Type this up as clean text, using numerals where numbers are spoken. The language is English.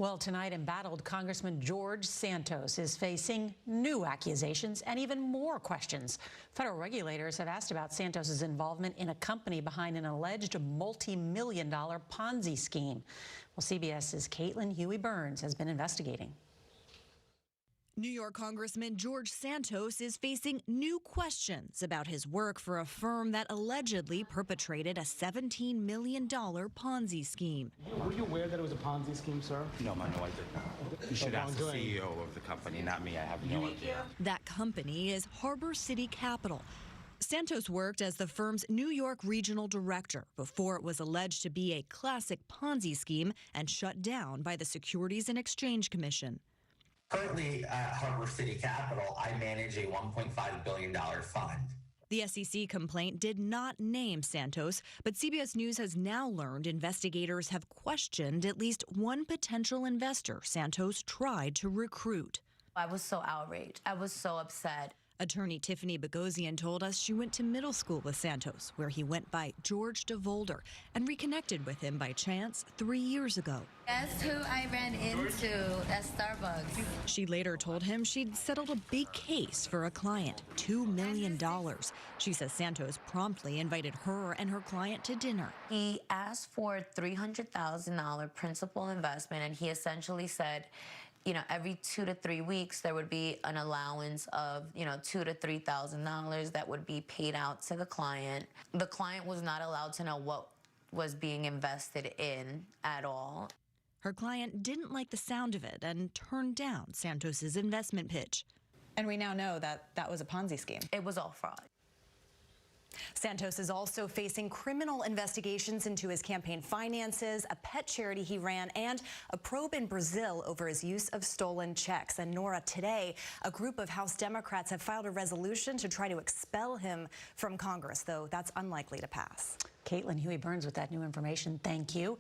Well, tonight, embattled Congressman George Santos is facing new accusations and even more questions. Federal regulators have asked about Santos's involvement in a company behind an alleged multi-million-dollar Ponzi scheme. Well, CBS's Huey-Burns has been investigating. New York Congressman George Santos is facing new questions about his work for a firm that allegedly perpetrated a $17 million Ponzi scheme. Were you aware that it was a Ponzi scheme, sir? No, I didn't. You should ask the CEO of the company, not me. I have no idea. That company is Harbor City Capital. Santos worked as the firm's New York regional director before it was alleged to be a classic Ponzi scheme and shut down by the Securities and Exchange Commission. Currently at Harbor City Capital, I manage a $1.5 billion fund. The SEC complaint did not name Santos, but CBS News has now learned investigators have questioned at least one potential investor Santos tried to recruit. I was so outraged. I was so upset. Attorney Tiffany Bogosian told us she went to middle school with Santos, where he went by George DeVolder, and reconnected with him by chance 3 years ago. Guess who I ran into at Starbucks? She later told him she'd settled a big case for a client, $2 million. She says Santos promptly invited her and her client to dinner. He asked for $300,000 principal investment, and he essentially said, every 2 to 3 weeks, there would be an allowance of, $2,000 to $3,000 that would be paid out to the client. The client was not allowed to know what was being invested in at all. Her client didn't like the sound of it and turned down Santos's investment pitch. And we now know that that was a Ponzi scheme. It was all fraud. Santos is also facing criminal investigations into his campaign finances, a pet charity he ran, and a probe in Brazil over his use of stolen checks. And Norah, today, a group of House Democrats have filed a resolution to try to expel him from Congress, though that's unlikely to pass. Huey-Burns with that new information. Thank you.